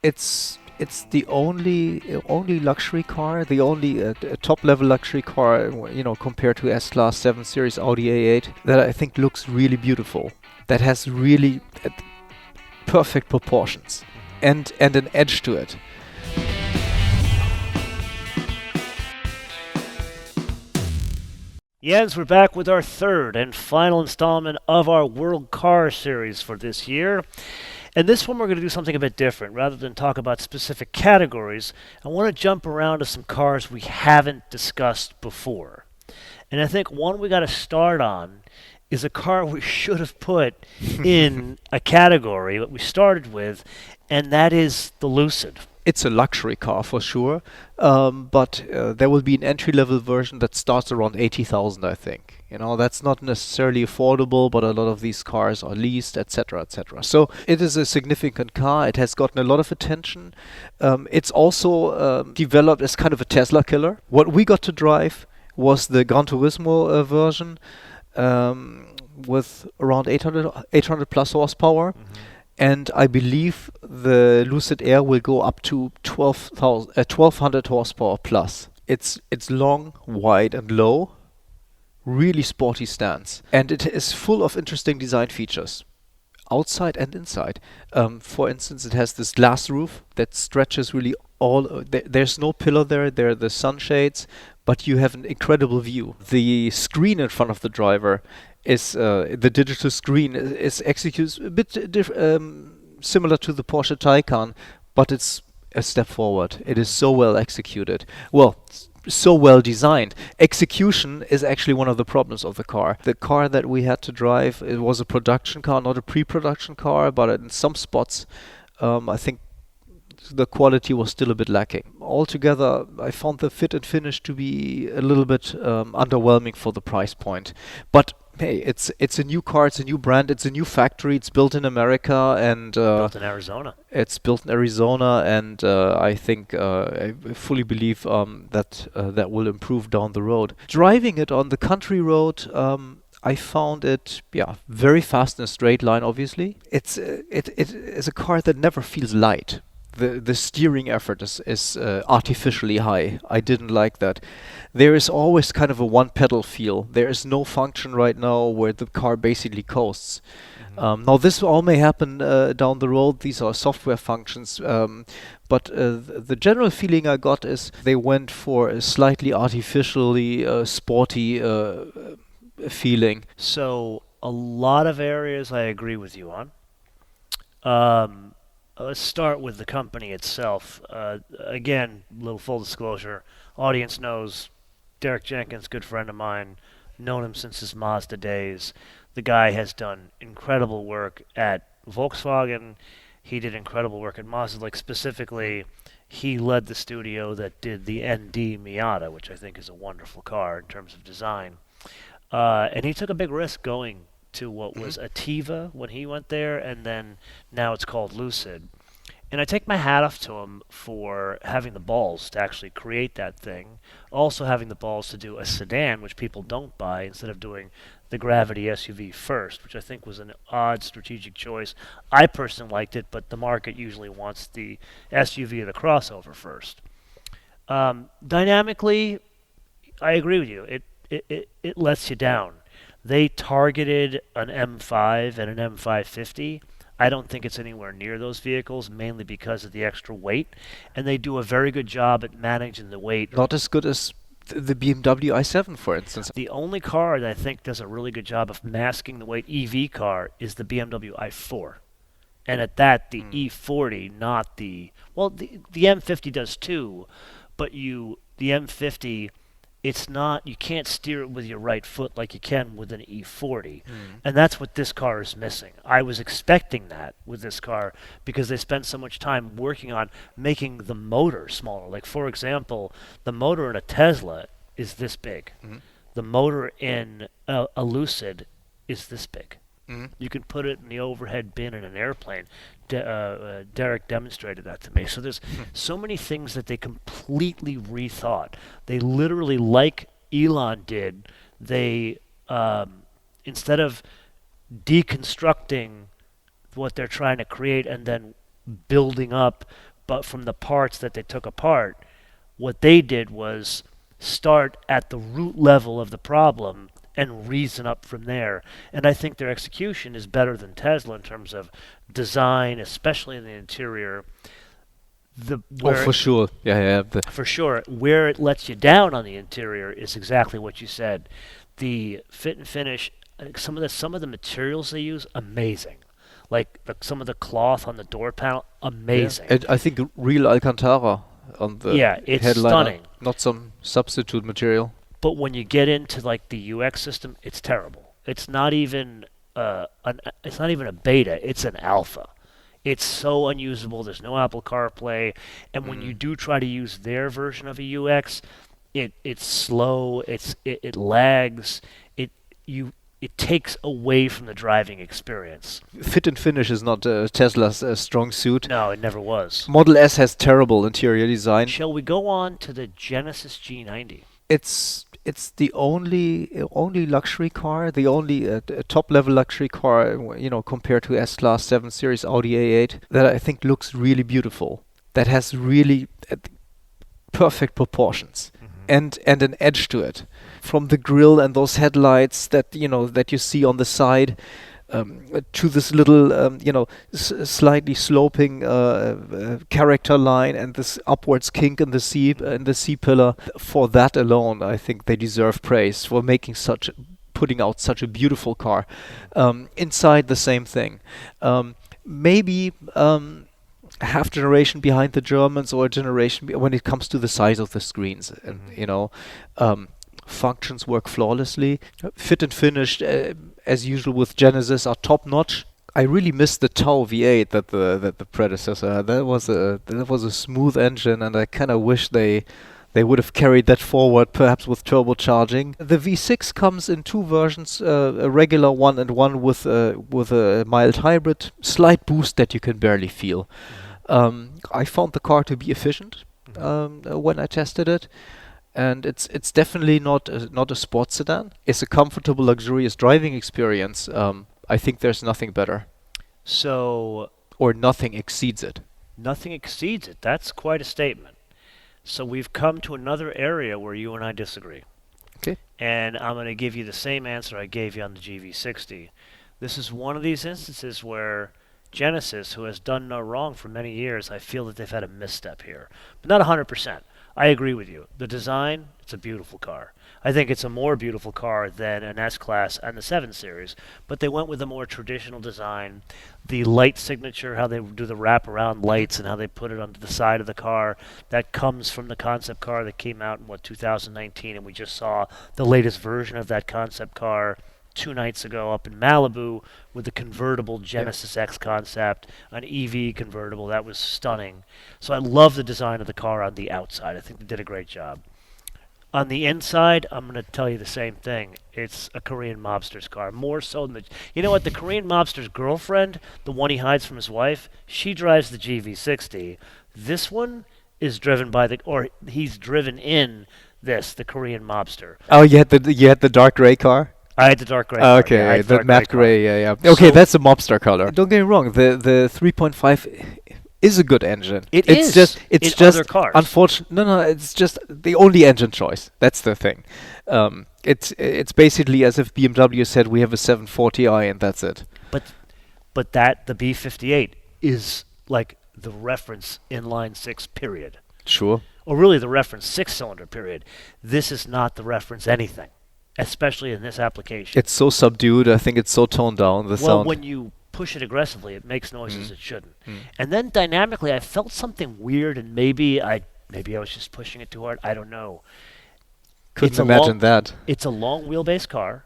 It's the only luxury car, the only top level luxury car, compared to S-Class 7 Series Audi A8 that I think looks really beautiful. That has really perfect proportions and an edge to it. Jens, we're back with our third and final installment of our World Car Series for this year. And this one we're going to do something a bit different. Rather than talk about specific categories, I want to jump around to some cars we haven't discussed before. And I think one we got to start on is a car we should have put in a category that we started with, and that is the Lucid. It's a luxury car for sure, but there will be an entry-level version that starts around 80,000, I think. That's not necessarily affordable, but a lot of these cars are leased, etc., etc. So it is a significant car. It has gotten a lot of attention. It's also developed as kind of a Tesla killer. What we got to drive was the Gran Turismo version with around 800 plus horsepower. And I believe the Lucid Air will go up to 1200 horsepower plus. It's long, wide, and low. Really sporty stance. And it is full of interesting design features, outside and inside. For instance, it has this glass roof that stretches really there's no pillar there are the sunshades, but you have an incredible view. The screen in front of the driver is the digital screen is executed a bit similar to the Porsche Taycan, but it's a step forward. It is so well executed. Well, so well designed. Execution is actually one of the problems of the car. The car that we had to drive, it was a production car, not a pre-production car, but in some spots, I think the quality was still a bit lacking. Altogether, I found the fit and finish to be a little bit underwhelming for the price point. But hey, it's a new car, it's a new brand, it's a new factory, it's built in America, and Built in Arizona. it's built in Arizona, and I think I fully believe that will improve down the road. Driving it on the country road, I found it, very fast in a straight line. Obviously, it is a car that never feels light. The steering effort is artificially high. I didn't like that. There is always kind of a one pedal feel. There is no function right now where the car basically coasts. Now this all may happen down the road. These are software functions, but the general feeling I got is they went for a slightly artificially sporty feeling. So, a lot of areas I agree with you on. Um, let's start with the company itself. Again, little full disclosure, audience knows Derek Jenkins, good friend of mine, known him since his Mazda days. The guy has done incredible work at Volkswagen. He did incredible work at Mazda. Like specifically, he led the studio that did the ND Miata, which I think is a wonderful car in terms of design. And he took a big risk going to what was Ativa when he went there, and then now it's called Lucid. And I take my hat off to him for having the balls to actually create that thing. Also having the balls to do a sedan, which people don't buy, instead of doing the Gravity SUV first, which I think was an odd strategic choice. I personally liked it, but the market usually wants the SUV or the crossover first. Dynamically, I agree with you. It lets you down. They targeted an M5 and an M550. I don't think it's anywhere near those vehicles, mainly because of the extra weight, and they do a very good job at managing the weight. Not as good as the BMW i7, for instance. The only car that I think does a really good job of masking the weight EV car is the BMW i4. And at that, the E40, not the M50 does too, but the M50, it's not, you can't steer it with your right foot like you can with an E40. And that's what this car is missing. I was expecting that with this car because they spent so much time working on making the motor smaller. Like, for example, the motor in a Tesla is this big. The motor in a Lucid is this big. You can put it in the overhead bin in an airplane. Derek demonstrated that to me. So there's so many things that they completely rethought. They literally, like Elon did, they instead of deconstructing what they're trying to create and then building up but from the parts that they took apart, what they did was start at the root level of the problem and reason up from there. And I think their execution is better than Tesla in terms of design, especially in the interior. For sure. Yeah. For sure. Where it lets you down on the interior is exactly what you said. The fit and finish, some of the materials they use, amazing. Like some of the cloth on the door panel, amazing. Yeah. And I think real Alcantara on the it's headliner, stunning. not some substitute material. But when you get into like the UX system, it's terrible. It's not even it's not even a beta. It's an alpha. It's so unusable. There's no Apple CarPlay, and when you do try to use their version of a UX, it's slow. It lags. It takes away from the driving experience. Fit and finish is not Tesla's strong suit. No, it never was. Model S has terrible interior design. Shall we go on to the Genesis G90? It's the only luxury car, the only top level luxury car, compared to S-Class 7 Series Audi A8 that I think looks really beautiful. That has really perfect proportions and an edge to it. From the grille and those headlights that you see on the side, to this little slightly sloping character line and this upwards kink in the C pillar. For that alone, I think they deserve praise for putting out such a beautiful car. Inside, the same thing. Maybe half generation behind the Germans, or a generation when it comes to the size of the screens, and functions work flawlessly. Fit and finish, as usual with Genesis, are top notch. I really miss the Tau V8 that the predecessor had. That was a smooth engine, and I kind of wish they would have carried that forward, perhaps with turbocharging. The V6 comes in two versions, a regular one and one with a mild hybrid, slight boost that you can barely feel. I found the car to be efficient when I tested it. And it's definitely not a sports sedan. It's a comfortable, luxurious driving experience. I think there's nothing better. Or nothing exceeds it. Nothing exceeds it. That's quite a statement. So we've come to another area where you and I disagree. Okay. And I'm going to give you the same answer I gave you on the GV60. This is one of these instances where Genesis, who has done no wrong for many years, I feel that they've had a misstep here. But not 100%. I agree with you. The design, it's a beautiful car. I think it's a more beautiful car than an S-Class and the 7 Series, but they went with a more traditional design. The light signature, how they do the wraparound lights and how they put it onto the side of the car, that comes from the concept car that came out in, 2019, and we just saw the latest version of that concept car 2 nights ago up in Malibu with the convertible Genesis X concept, an EV convertible. That was stunning. So I love the design of the car on the outside. I think they did a great job. On the inside, I'm going to tell you the same thing. It's a Korean mobster's car, more so than the Korean mobster's girlfriend, the one he hides from his wife, she drives the GV60. This one is driven by he's driven in the Korean mobster. Oh, you had the dark gray car? I had the dark gray. Okay, yeah, the matte gray. Yeah. Okay, so that's a mobster color. Don't get me wrong. The 3.5 is a good engine. It's just other cars. Unfortunately, no. It's just the only engine choice. That's the thing. It's basically as if BMW said we have a 740i and that's it. But the B58 is like the reference inline 6 period. Sure. Or really the reference 6-cylinder period. This is not the reference anything. Especially in this application. It's so subdued. I think it's so toned down, the sound. Well, when you push it aggressively, it makes noises it shouldn't. And then dynamically, I felt something weird, and maybe I was just pushing it too hard. I don't know. Couldn't imagine that. It's a long wheelbase car,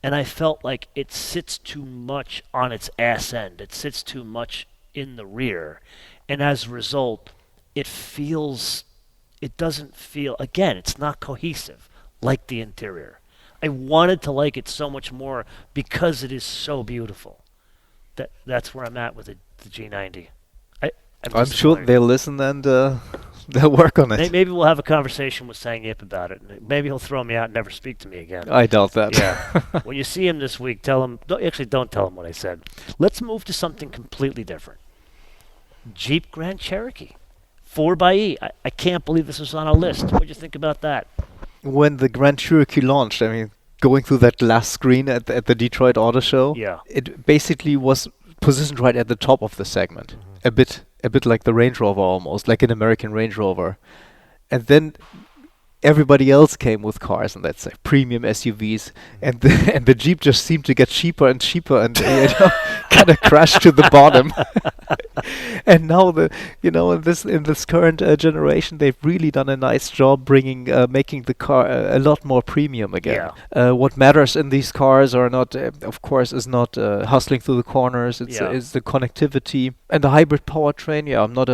and I felt like it sits too much on its ass end. It sits too much in the rear. And as a result, it doesn't feel, again, it's not cohesive like the interior. I wanted to like it so much more because it is so beautiful. That's where I'm at with the G90. I'm sure they'll listen and they'll work on it. Maybe we'll have a conversation with Sang Yip about it. Maybe he'll throw me out and never speak to me again. I doubt that. Yeah. When you see him this week, tell him. Don't tell him what I said. Let's move to something completely different. Jeep Grand Cherokee. 4xe. I can't believe this was on our list. What do you think about that? When the Grand Cherokee launched, I mean, going through that glass screen at the Detroit Auto Show, Yeah. it basically was positioned right at the top of the segment, Mm-hmm. a bit like the Range Rover almost, like an American Range Rover. And then everybody else came with cars, and that's like premium SUVs, and the Jeep just seemed to get cheaper and cheaper, and kind of crashed to the bottom. And now in this current generation, they've really done a nice job making the car a lot more premium again. Yeah. What matters in these cars are not, of course, is not hustling through the corners. It's the connectivity and the hybrid powertrain. Yeah, I'm not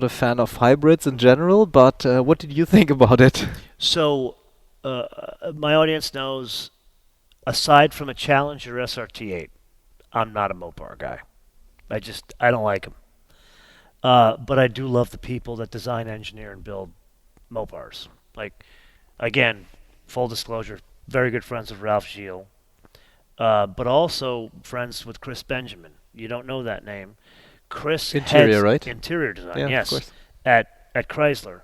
a fan of hybrids in general, but what did you think about it? So, my audience knows, aside from a Challenger SRT8, I'm not a Mopar guy. I don't like them. But I do love the people that design, engineer, and build Mopars. Like, again, full disclosure, very good friends with Ralph Gilles, but also friends with Chris Benjamin. You don't know that name. Chris Interior, heads right? Interior design, Yeah, yes, of course. at Chrysler,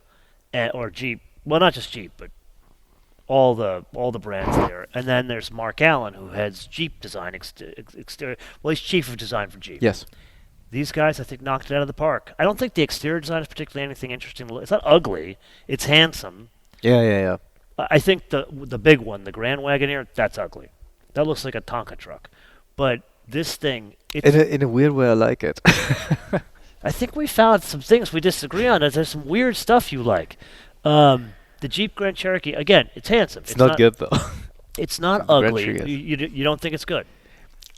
or Jeep. Well, not just Jeep, but all the brands there. And then there's Mark Allen, who heads Jeep design exterior. Well, he's chief of design for Jeep. Yes. These guys, I think, knocked it out of the park. I don't think the exterior design is particularly anything interesting. It's not ugly. It's handsome. Yeah. I think the big one, the Grand Wagoneer, that's ugly. That looks like a Tonka truck. But this thing, In a weird way, I like it. I think we found some things we disagree on. There's some weird stuff you like. The Jeep Grand Cherokee, again, it's handsome. It's not good though. It's not The Grand ugly. Cherokee. You don't think it's good?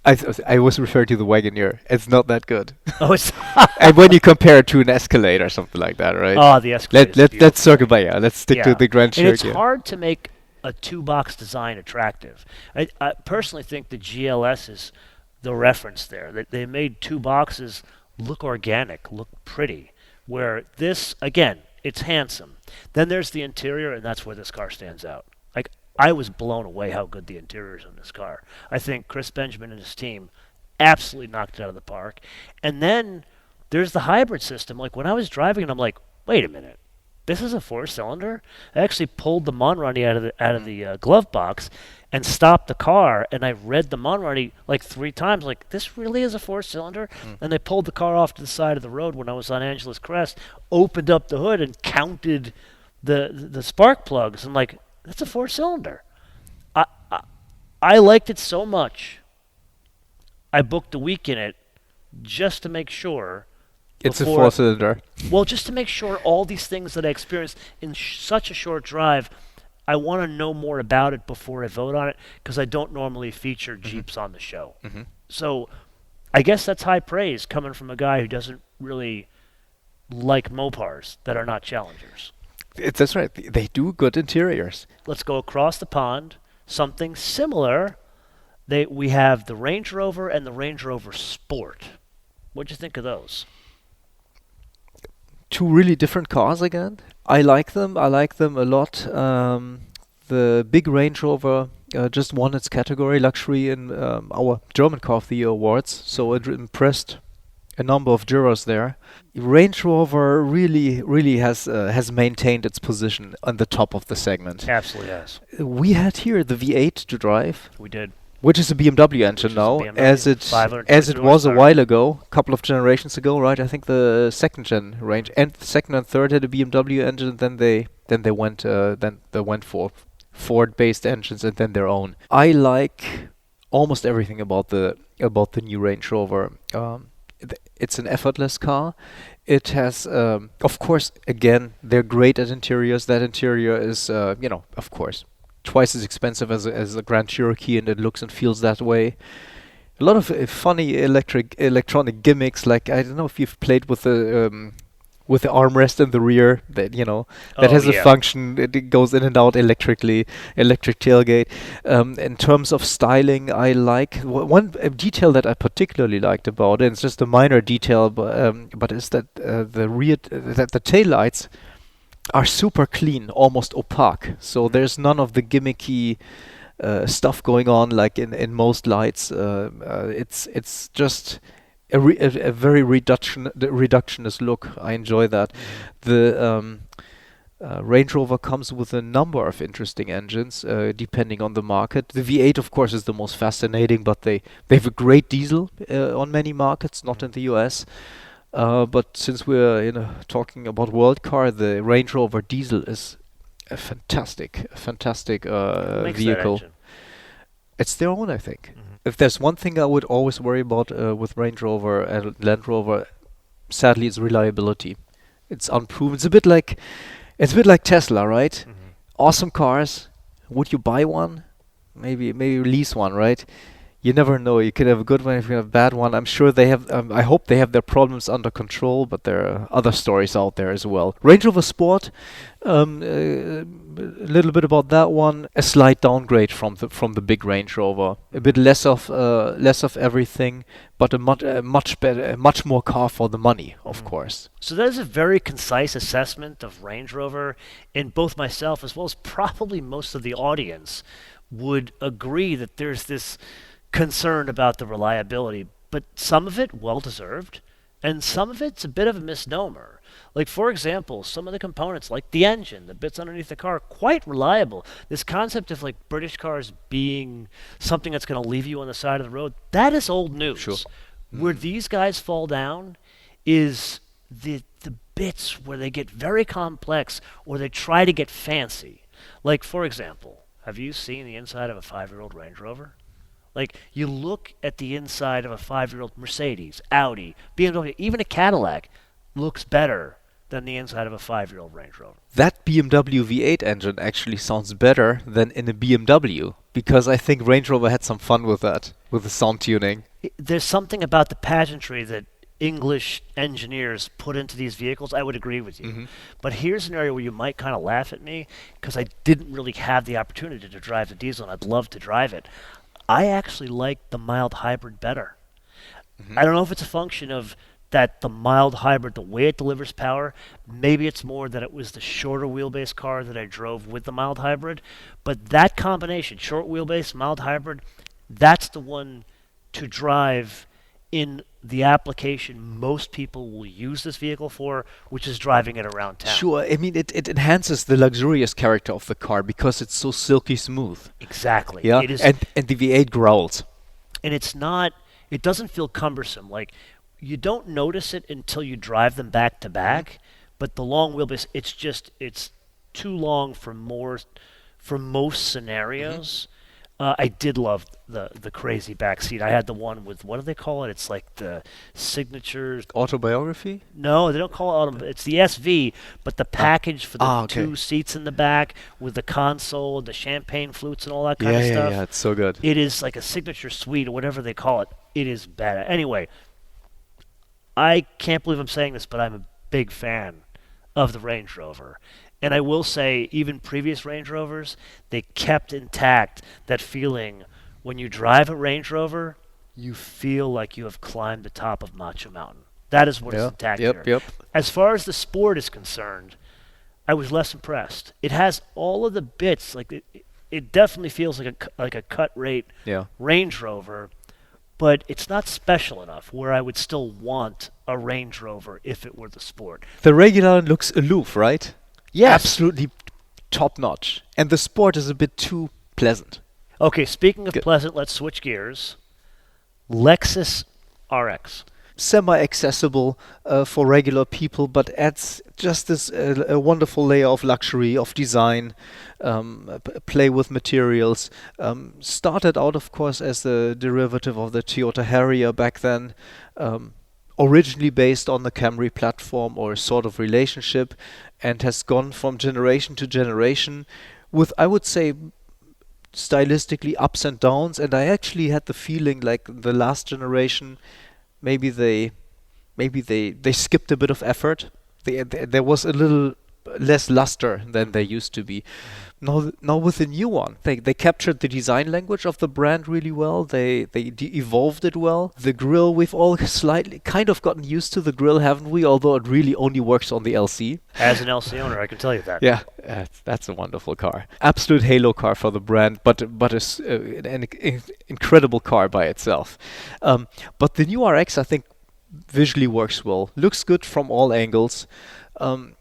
I was referring to the Wagoneer. It's not that good. Oh, it's And when you compare it to an Escalade or something like that, right? oh, the Escalade. Let's circle back. Yeah, let's stick to Yeah. the Grand And it's Cherokee. hard to make a two-box design attractive. I personally think the GLS is the reference there. They made two boxes look organic, look pretty. Where this, again, it's handsome. Then there's the interior, and that's where this car stands out. Like, I was blown away how good the interior is on this car. I think Chris Benjamin and his team absolutely knocked it out of the park. And then there's the hybrid system. Like, when I was driving it, I'm like, wait a minute. This is a four-cylinder? I actually pulled the Monroney out of the glove box and stopped the car, and I read the Monroney like 3 times, like, this really is a four-cylinder? And I pulled the car off to the side of the road when I was on Angeles Crest, opened up the hood, and counted the spark plugs. I'm like, that's a four-cylinder. I liked it so much, I booked a week in it just to make sure. It's a four-cylinder. Well, just to make sure all these things that I experienced in such a short drive, I want to know more about it before I vote on it, because I don't normally feature Jeeps on the show. Mm-hmm. So I guess that's high praise coming from a guy who doesn't really like Mopars that are not Challengers. That's right. They do good interiors. Let's go across the pond. Something similar. We have the Range Rover and the Range Rover Sport. What'd you think of those? Two really different cars again. I like them. I like them a lot. The big Range Rover just won its category luxury in our German Car of the Year awards, so it impressed a number of jurors there. Range Rover really has maintained its position on the top of the segment. Absolutely has. We had here the V8 to drive, We did. which is a BMW engine is a now, BMW, as it 522 was a horsepower. while ago, a couple of generations ago, right? I think the second gen range and the second and third had a BMW engine. Then they went for Ford-based engines and then their own. I like almost everything about the new Range Rover. It's an effortless car. It has, of course, again, they're great at interiors. That interior is, of course, twice as expensive as a Grand Cherokee, and it looks and feels that way. A lot of funny electronic gimmicks, like I don't know if you've played with the armrest in the rear that has a function. It goes in and out electrically, electric tailgate. In terms of styling, I like one detail that I particularly liked about it. It's just a minor detail, but is that the taillights are super clean, almost opaque. So there's none of the gimmicky stuff going on like in most lights. It's just a very reductionist look. I enjoy that. The Range Rover comes with a number of interesting engines, depending on the market. The V8, of course, is the most fascinating, but they have a great diesel on many markets, not in the US. But since we're talking about world car, the Range Rover diesel is a fantastic Who makes that vehicle. engine? It's their own, I think. Mhm. If there's one thing I would always worry about with Range Rover and Land Rover, sadly, it's reliability. It's unproven. It's a bit like Tesla, right? Mhm. Awesome cars. Would you buy one? Maybe lease one, right? You never know. You could have a good one if you have a bad one. I'm sure they have. I hope they have their problems under control, but there are other stories out there as well. Range Rover Sport. A little bit about that one. A slight downgrade from the big Range Rover. A bit less of everything, but a much better, a much more car for the money, of Mhm. course. So that is a very concise assessment of Range Rover, and both myself as well as probably most of the audience would agree that there's this concern about the reliability, but some of it well deserved, and some of it's a bit of a misnomer. Like, for example, some of the components, like the engine, the bits underneath the car, quite reliable. This concept of like British cars being something that's going to leave you on the side of the road, that is old news. Sure. Where these guys fall down is the bits where they get very complex or they try to get fancy. Like, for example, have you seen the inside of a 5-year-old Range Rover? Like, you look at the inside of a 5-year-old Mercedes, Audi, BMW, even a Cadillac looks better than the inside of a 5-year-old Range Rover. That BMW V8 engine actually sounds better than in a BMW because I think Range Rover had some fun with that, with the sound tuning. There's something about the pageantry that English engineers put into these vehicles. I would agree with you. Mhm. But here's an area where you might kind of laugh at me because I didn't really have the opportunity to drive the diesel and I'd love to drive it. I actually like the mild hybrid better. Mhm. I don't know if it's a function of that the mild hybrid, the way it delivers power, maybe it's more that it was the shorter wheelbase car that I drove with the mild hybrid, but that combination, short wheelbase, mild hybrid, that's the one to drive in the application most people will use this vehicle for, which is driving it around town. Sure, I mean it enhances the luxurious character of the car because it's so silky smooth. Exactly. Yeah, It is, and the V8 growls. and it's not, it doesn't feel cumbersome. Like, you don't notice it until you drive them back to back, but the long wheelbase, it's too long for most scenarios. I did love the crazy back seat. I had the one with, what do they call it? It's like the signature. Autobiography? No, they don't call it. It's the SV, but the package for the okay. 2 seats in the back with the console and the champagne flutes and all that kind Yeah, of yeah, stuff. yeah, it's so good. It is like a signature suite or whatever they call it. It is bad. Anyway, I can't believe I'm saying this, but I'm a big fan of the Range Rover. And I will say, even previous Range Rovers, they kept intact that feeling when you drive a Range Rover, you feel like you have climbed the top of Macho Mountain. That is what is intact here. Yep. As far as the Sport is concerned, I was less impressed. It has all of the bits. Like, it definitely feels like a cut rate Yeah. Range Rover, but it's not special enough where I would still want a Range Rover if it were the Sport. The regular looks aloof, right? Yes. Absolutely top notch. And the Sport is a bit too pleasant. Okay, speaking of Good. pleasant, let's switch gears. Lexus RX. Semi-accessible for regular people, but adds just this a wonderful layer of luxury, of design, play with materials. Started out, of course, as a derivative of the Toyota Harrier back then, originally based on the Camry platform or a sort of relationship, and has gone from generation to generation with, I would say, stylistically ups and downs. And I actually had the feeling like the last generation, maybe they skipped a bit of effort. There was a little less luster than there used to be. Now with the new one, they captured the design language of the brand really well. They evolved it well. The grille, we've all slightly kind of gotten used to the grille, haven't we? Although it really only works on the LC. As an LC owner, I can tell you that. Yeah, that's a wonderful car. Absolute halo car for the brand, but an incredible car by itself. But the new RX, I think, visually works well, looks good from all angles. Um,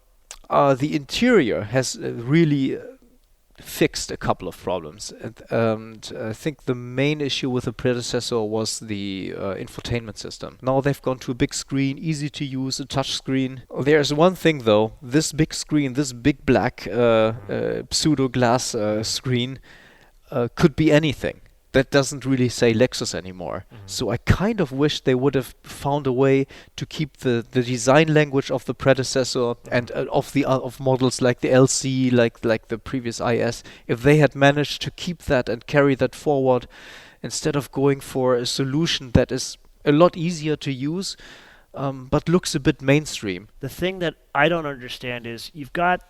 the interior has really fixed a couple of problems. And I think the main issue with the predecessor was the infotainment system. Now they've gone to a big screen, easy to use, a touch screen. There's one thing though, this big screen, this big black pseudo glass screen could be anything. That doesn't really say Lexus anymore. So I kind of wish they would have found a way to keep the design language of the predecessor and of models like the LC, like the previous IS. If they had managed to keep that and carry that forward, instead of going for a solution that is a lot easier to use, but looks a bit mainstream. The thing that I don't understand is you've got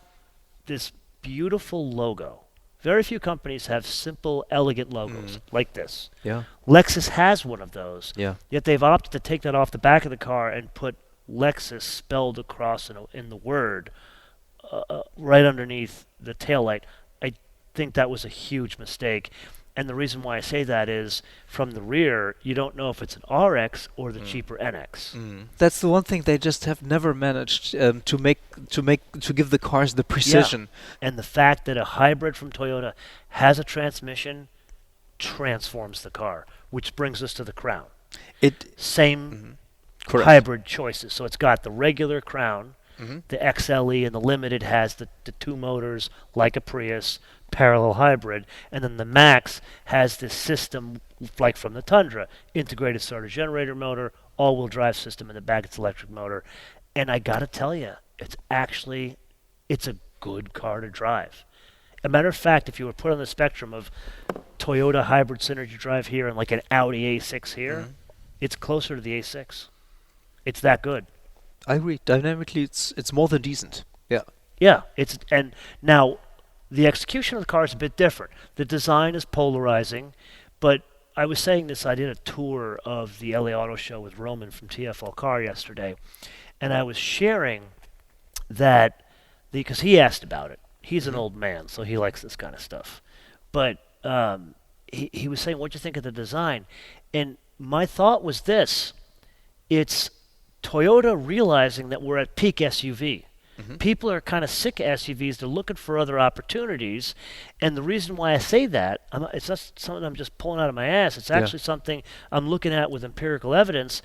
this beautiful logo. Very few companies have simple, elegant logos like this. Yeah. Lexus has one of those. Yeah. Yet they've opted to take that off the back of the car and put Lexus spelled across in the word right underneath the taillight. I think that was a huge mistake. And the reason why I say that is from the rear, you don't know if it's an RX or the cheaper NX. That's the one thing they just have never managed to give the cars the precision. Yeah. And the fact that a hybrid from Toyota has a transmission transforms the car, which brings us to the Crown. Same hybrid choices. So it's got the regular Crown, the XLE, and the Limited has the two motors like a Prius, parallel hybrid, and then the Max has this system like from the Tundra, integrated starter generator motor, all-wheel drive system in the back, it's electric motor. And I gotta tell you, it's a good car to drive. A matter of fact, if you were put on the spectrum of Toyota hybrid synergy drive here and like an Audi A6 here, it's closer to the A6. It's that good. I agree. Dynamically, it's more than decent. Yeah. Yeah. And now the execution of the car is a bit different. The design is polarizing, but I was saying this. I did a tour of the LA Auto Show with Roman from TFL Car yesterday, and I was sharing that because he asked about it. He's an old man, so he likes this kind of stuff. But he was saying, "What'd you think of the design?" And my thought was this: it's Toyota realizing that we're at peak SUV. People are kind of sick of SUVs. They're looking for other opportunities. And the reason why I say that, it's not something I'm just pulling out of my ass. It's actually something I'm looking at with empirical evidence.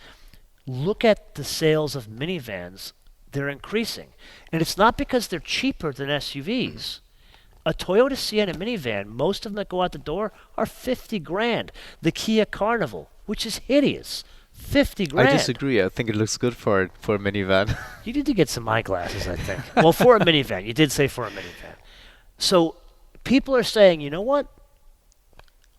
Look at the sales of minivans. They're increasing. And it's not because they're cheaper than SUVs. A Toyota Sienna minivan, most of them that go out the door are 50 grand. The Kia Carnival, which is hideous, 50 grand. I disagree. I think it looks good for a minivan. You need to get some eyeglasses, I think. Well, for a minivan. You did say for a minivan. So people are saying, you know what?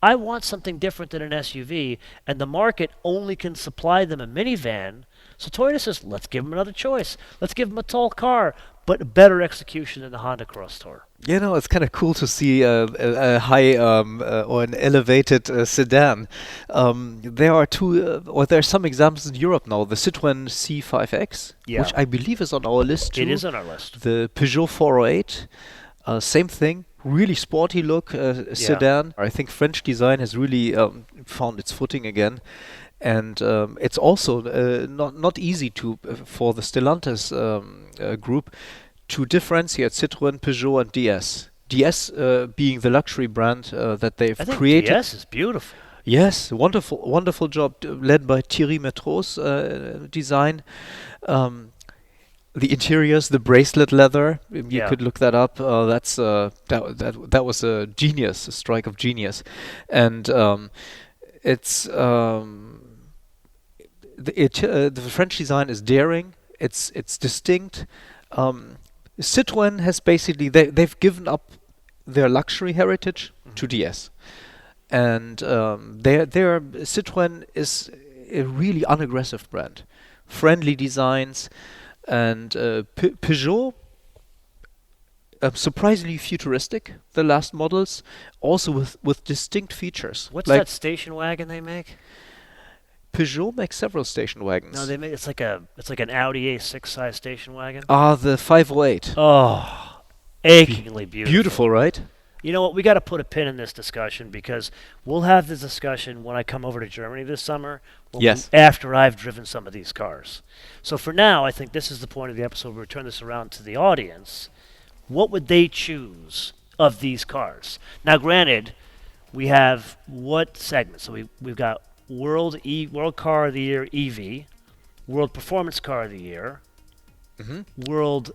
I want something different than an SUV, and the market only can supply them a minivan. So Toyota says, let's give them another choice. Let's give them a tall car, but better execution than the Honda Cross Tour. You know, it's kind of cool to see a high or an elevated sedan. There are there are some examples in Europe now. The Citroën C5X, which I believe is on our list too. It is on our list. The Peugeot 408, same thing. Really sporty look sedan. I think French design has really found its footing again. And it's also not easy for the Stellantis group to differentiate Citroën, Peugeot, and DS. DS being the luxury brand that they've created. DS is beautiful. Yes, wonderful job led by Thierry Métros design. The interiors, the bracelet leather, you could look that up. That was a strike of genius, and it's the French design is daring. It's distinct. Citroën has basically they've given up their luxury heritage to DS, and their Citroën is a really unaggressive brand, friendly designs. And Peugeot, surprisingly futuristic, the last models, also with distinct features. What's that station wagon they make? Peugeot makes several station wagons. No, they make it's like an Audi A6 size station wagon. Ah, the 508. Oh, achingly beautiful. Beautiful, right? You know what? We got to put a pin in this discussion because we'll have this discussion when I come over to Germany this summer. Yes. After I've driven some of these cars. So for now, I think this is the point of the episode. We'll turn this around to the audience. What would they choose of these cars? Now, granted, we have what segments? So we've got World Car of the Year EV, World Performance Car of the Year, World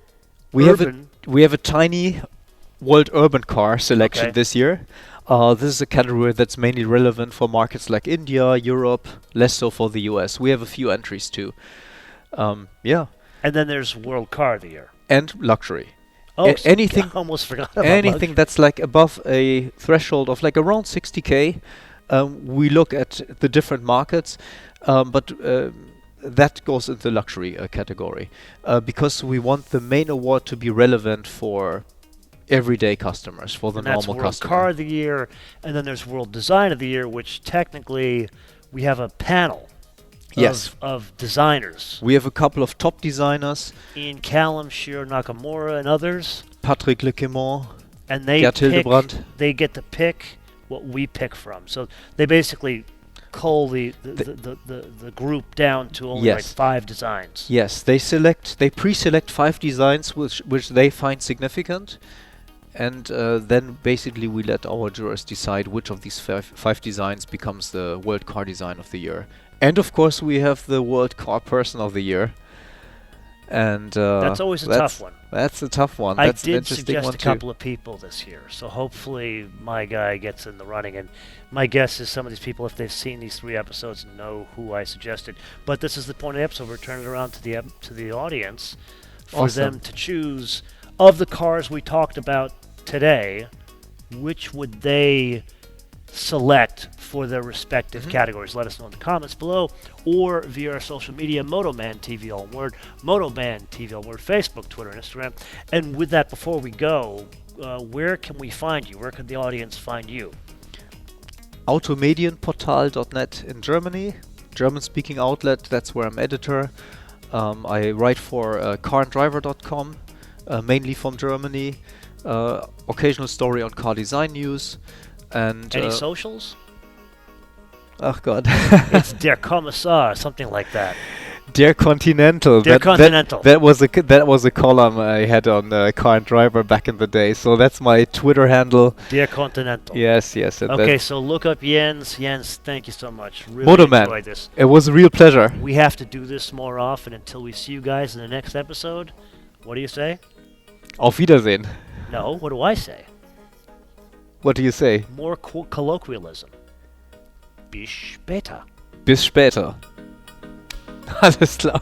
Urban. We have a tiny World Urban Car selection this year. This is a category that's mainly relevant for markets like India, Europe, less so for the US. We have a few entries too. Yeah. And then there's World Car of the Year. And luxury. Oh, anything, I almost forgot about anything that's like above a threshold of like around 60K. We look at the different markets, but that goes into the luxury category because we want the main award to be relevant for everyday customers, for the normal customer. That's World Car of the Year, and then there's World Design of the Year, which technically we have a panel of designers. We have a couple of top designers. Ian Callum, Shiro Nakamura, and others. Patrick Lequemont, and they Gert Hildebrand. They get to pick what we pick from. So they basically cull the group down to only like 5 designs. Yes, they pre-select 5 designs which they find significant, and then basically we let our jurors decide which of these 5 designs becomes the World Car Design of the Year. And of course we have the World Car Person of the Year. And that's always a tough one. That's a tough one. I That's an did interesting suggest one a couple of people this year, so hopefully my guy gets in the running. And my guess is some of these people, if they've seen these 3 episodes, know who I suggested. But this is the point of the episode. We're turning it around to the audience for them to choose of the cars we talked about today. Which would they select for their respective categories? Let us know in the comments below or via our social media, MotoManTV, all one word, MotoManTV, all one word, Facebook, Twitter, and Instagram. And with that, before we go, where can we find you? Where can the audience find you? Automedienportal.net in Germany, German-speaking outlet. That's where I'm editor. I write for carandriver.com, mainly from Germany. Occasional story on car design news. And any socials? Oh God. It's Der Kommissar, something like that. Der Continental. That was a column I had on Car and Driver back in the day. So that's my Twitter handle. Der Continental. Yes. Okay, so look up Jens. Jens, thank you so much. Really MotoMan. enjoyed this. It was a real pleasure. We have to do this more often until we see you guys in the next episode. What do you say? Auf Wiedersehen. No, what do I say? What do you say? More colloquialism. Bis später. Bis später. Alles klar.